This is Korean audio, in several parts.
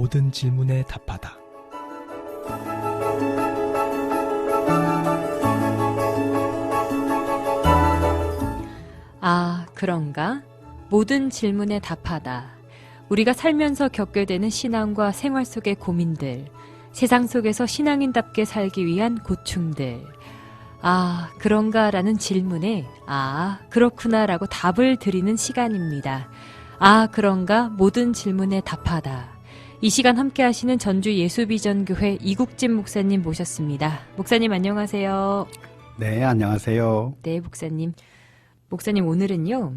모든 질문에 답하다. 아, 그런가? 모든 질문에 답하다. 우리가 살면서 겪게 되는 신앙과 생활 속의 고민들, 세상 속에서 신앙인답게 살기 위한 고충들. 아, 그런가? 라는 질문에 아, 그렇구나 라고 답을 드리는 시간입니다. 아, 그런가? 모든 질문에 답하다. 이 시간 함께 하시는 전주 예수비전교회 이국진 목사님 모셨습니다. 목사님 안녕하세요. 네, 안녕하세요. 네, 목사님. 목사님 오늘은요.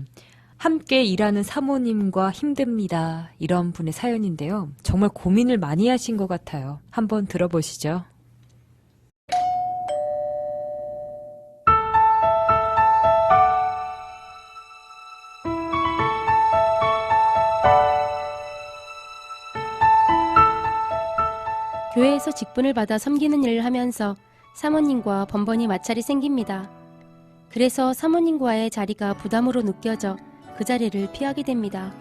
함께 일하는 사모님과 힘듭니다. 이런 분의 사연인데요. 정말 고민을 많이 하신 것 같아요. 한번 들어보시죠. 교회에서 직분을 받아 섬기는 일을 하면서 사모님과 번번이 마찰이 생깁니다. 그래서 사모님과의 자리가 부담으로 느껴져 그 자리를 피하게 됩니다.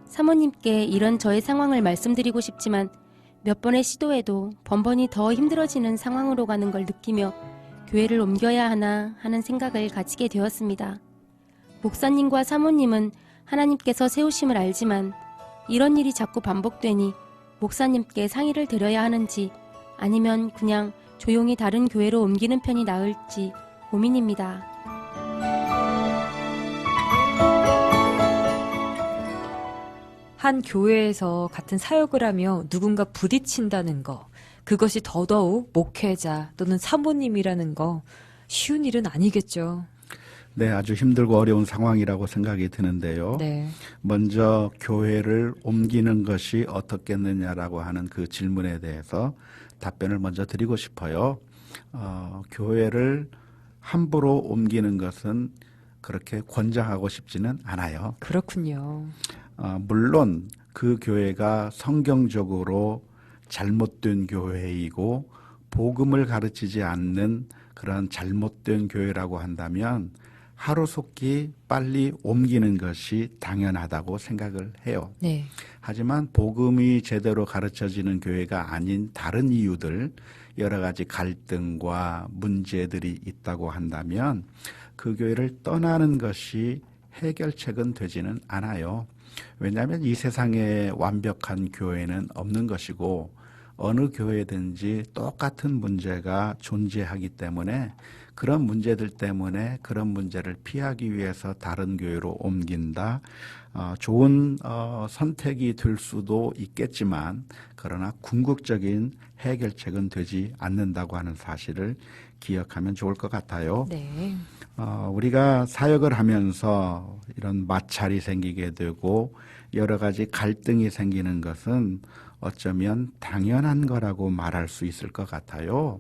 사모님께 이런 저의 상황을 말씀드리고 싶지만 몇 번의 시도에도 번번이 더 힘들어지는 상황으로 가는 걸 느끼며 교회를 옮겨야 하나 하는 생각을 가지게 되었습니다. 목사님과 사모님은 하나님께서 세우심을 알지만 이런 일이 자꾸 반복되니 목사님께 상의를 드려야 하는지 아니면 그냥 조용히 다른 교회로 옮기는 편이 나을지 고민입니다. 한 교회에서 같은 사역을 하며 누군가 부딪힌다는 거, 그것이 더더욱 목회자 또는 사모님이라는 거 쉬운 일은 아니겠죠. 네, 아주 힘들고 어려운 상황이라고 생각이 드는데요. 네. 먼저 교회를 옮기는 것이 어떻겠느냐라고 하는 그 질문에 대해서 답변을 먼저 드리고 싶어요. 교회를 함부로 옮기는 것은 그렇게 권장하고 싶지는 않아요. 그렇군요. 물론 그 교회가 성경적으로 잘못된 교회이고 복음을 가르치지 않는 그런 잘못된 교회라고 한다면 하루속히 빨리 옮기는 것이 당연하다고 생각을 해요. 네. 하지만 복음이 제대로 가르쳐지는 교회가 아닌 다른 이유들, 여러 가지 갈등과 문제들이 있다고 한다면 그 교회를 떠나는 것이 해결책은 되지는 않아요. 왜냐하면 이 세상에 완벽한 교회는 없는 것이고 어느 교회든지 똑같은 문제가 존재하기 때문에 그런 문제들 때문에 그런 문제를 피하기 위해서 다른 교회로 옮긴다. 좋은 선택이 될 수도 있겠지만 그러나 궁극적인 해결책은 되지 않는다고 하는 사실을 기억하면 좋을 것 같아요. 네. 우리가 사역을 하면서 이런 마찰이 생기게 되고 여러 가지 갈등이 생기는 것은 어쩌면 당연한 거라고 말할 수 있을 것 같아요.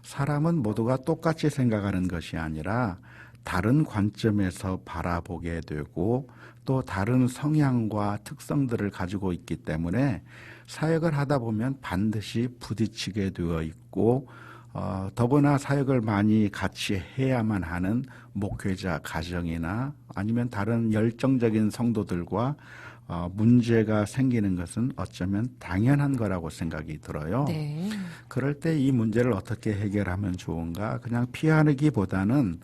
사람은 모두가 똑같이 생각하는 것이 아니라 다른 관점에서 바라보게 되고 또 다른 성향과 특성들을 가지고 있기 때문에 사역을 하다 보면 반드시 부딪히게 되어 있고 더구나 사역을 많이 같이 해야만 하는 목회자 가정이나 아니면 다른 열정적인 성도들과 문제가 생기는 것은 어쩌면 당연한 거라고 생각이 들어요. 네. 그럴 때 이 문제를 어떻게 해결하면 좋은가? 그냥 피하기보다는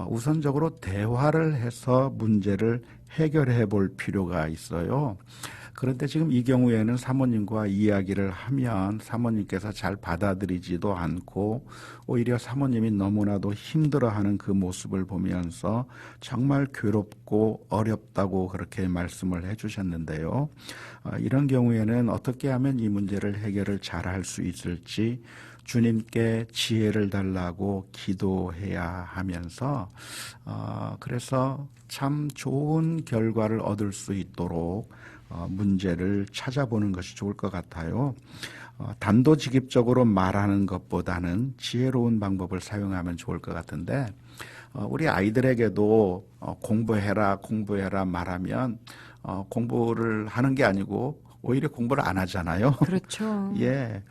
우선적으로 대화를 해서 문제를 해결해 볼 필요가 있어요. 그런데 지금 이 경우에는 사모님과 이야기를 하면 사모님께서 잘 받아들이지도 않고 오히려 사모님이 너무나도 힘들어하는 그 모습을 보면서 정말 괴롭고 어렵다고 그렇게 말씀을 해주셨는데요. 이런 경우에는 어떻게 하면 이 문제를 해결을 잘 할 수 있을지 주님께 지혜를 달라고 기도해야 하면서 그래서 참 좋은 결과를 얻을 수 있도록 문제를 찾아보는 것이 좋을 것 같아요. 단도직입적으로 말하는 것보다는 지혜로운 방법을 사용하면 좋을 것 같은데 우리 아이들에게도 공부해라 말하면 공부를 하는 게 아니고 오히려 공부를 안 하잖아요. 그렇죠. 예.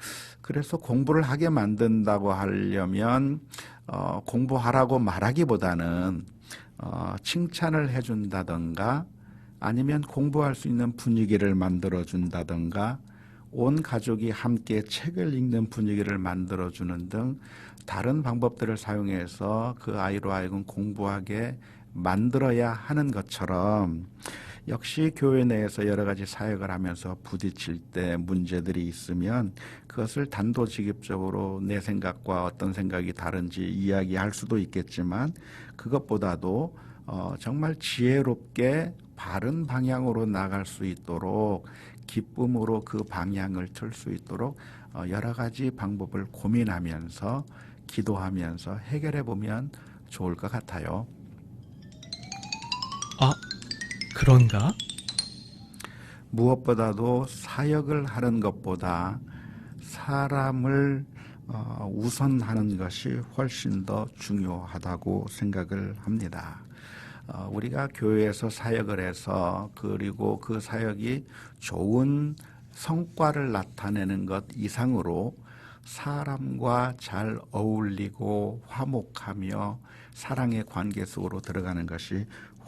그래서 공부를 하게 만든다고 하려면 공부하라고 말하기보다는 칭찬을 해준다던가 아니면 공부할 수 있는 분위기를 만들어준다던가 온 가족이 함께 책을 읽는 분위기를 만들어주는 등 다른 방법들을 사용해서 그 아이로 하여금 공부하게 만들어야 하는 것처럼 역시 교회 내에서 여러 가지 사역을 하면서 부딪힐 때 문제들이 있으면 그것을 단도직입적으로 내 생각과 어떤 생각이 다른지 이야기할 수도 있겠지만 그것보다도 정말 지혜롭게 바른 방향으로 나갈 수 있도록 기쁨으로 그 방향을 틀 수 있도록 여러 가지 방법을 고민하면서 기도하면서 해결해 보면 좋을 것 같아요. 아, 그런가? 무엇보다도 사역을 하는 것보다 사람을 우선하는 것이 훨씬 더 중요하다고 생각을 합니다. 우리가 교회에서 사역을 해서 그리고 그 사역이 좋은 성과를 나타내는 것 이상으로 사람과 잘 어울리고 화목하며 사랑의 관계 속으로 들어가는 것이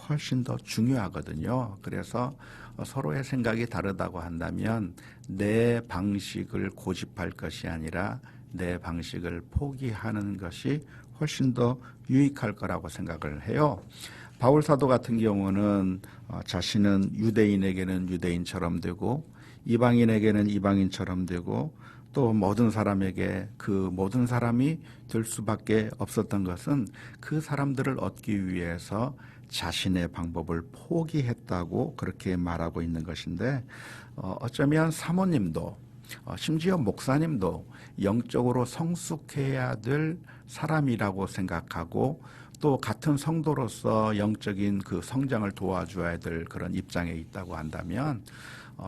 훨씬 더 중요하거든요. 그래서 서로의 생각이 다르다고 한다면 내 방식을 고집할 것이 아니라 내 방식을 포기하는 것이 훨씬 더 유익할 거라고 생각을 해요. 바울 사도 같은 경우는 자신은 유대인에게는 유대인처럼 되고 이방인에게는 이방인처럼 되고 또 모든 사람에게 그 모든 사람이 될 수밖에 없었던 것은 그 사람들을 얻기 위해서 자신의 방법을 포기했다고 그렇게 말하고 있는 것인데 어쩌면 사모님도 심지어 목사님도 영적으로 성숙해야 될 사람이라고 생각하고 또 같은 성도로서 영적인 그 성장을 도와줘야 될 그런 입장에 있다고 한다면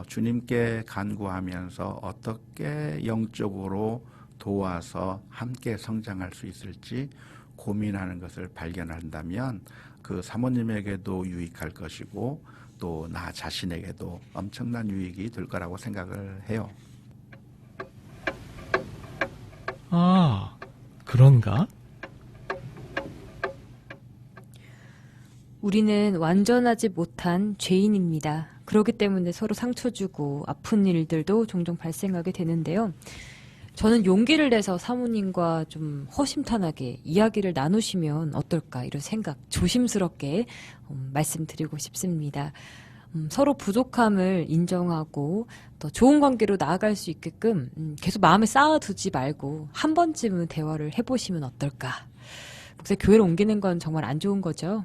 주님께 간구하면서 어떻게 영적으로 도와서 함께 성장할 수 있을지 고민하는 것을 발견한다면 그 사모님에게도 유익할 것이고 또 나 자신에게도 엄청난 유익이 될 거라고 생각을 해요. 아, 그런가? 우리는 완전하지 못한 죄인입니다. 그렇기 때문에 서로 상처 주고 아픈 일들도 종종 발생하게 되는데요. 저는 용기를 내서 사모님과 좀 허심탄회하게 이야기를 나누시면 어떨까 이런 생각 조심스럽게 말씀드리고 싶습니다. 서로 부족함을 인정하고 더 좋은 관계로 나아갈 수 있게끔 계속 마음에 쌓아두지 말고 한 번쯤은 대화를 해보시면 어떨까. 목사님, 교회를 옮기는 건 정말 안 좋은 거죠?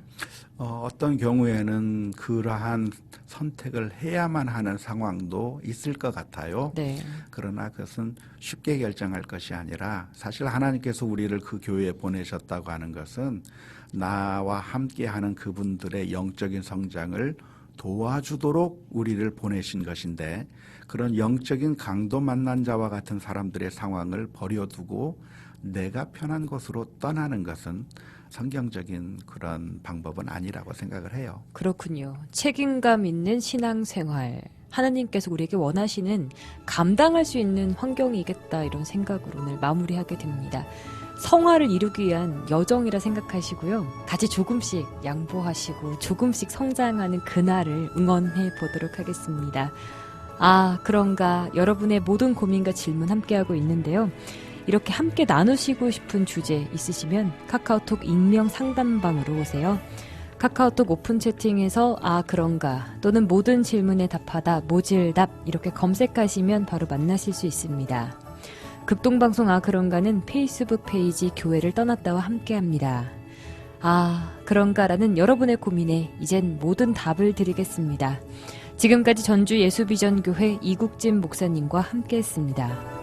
어떤 경우에는 그러한 선택을 해야만 하는 상황도 있을 것 같아요. 네. 그러나 그것은 쉽게 결정할 것이 아니라 사실 하나님께서 우리를 그 교회에 보내셨다고 하는 것은 나와 함께하는 그분들의 영적인 성장을 도와주도록 우리를 보내신 것인데 그런 영적인 강도 만난 자와 같은 사람들의 상황을 버려두고 내가 편한 곳으로 떠나는 것은 성경적인 그런 방법은 아니라고 생각을 해요. 그렇군요. 책임감 있는 신앙생활. 하나님께서 우리에게 원하시는 감당할 수 있는 환경이겠다 이런 생각으로 오늘 마무리하게 됩니다. 성화를 이루기 위한 여정이라 생각하시고요. 같이 조금씩 양보하시고 조금씩 성장하는 그날을 응원해 보도록 하겠습니다. 아, 그런가. 여러분의 모든 고민과 질문 함께하고 있는데요. 이렇게 함께 나누시고 싶은 주제 있으시면 카카오톡 익명 상담방으로 오세요. 카카오톡 오픈 채팅에서 아 그런가 또는 모든 질문에 답하다 모질답 이렇게 검색하시면 바로 만나실 수 있습니다. 극동방송 아 그런가는 페이스북 페이지 교회를 떠났다와 함께합니다. 아 그런가라는 여러분의 고민에 이젠 모든 답을 드리겠습니다. 지금까지 전주 예수비전교회 이국진 목사님과 함께했습니다.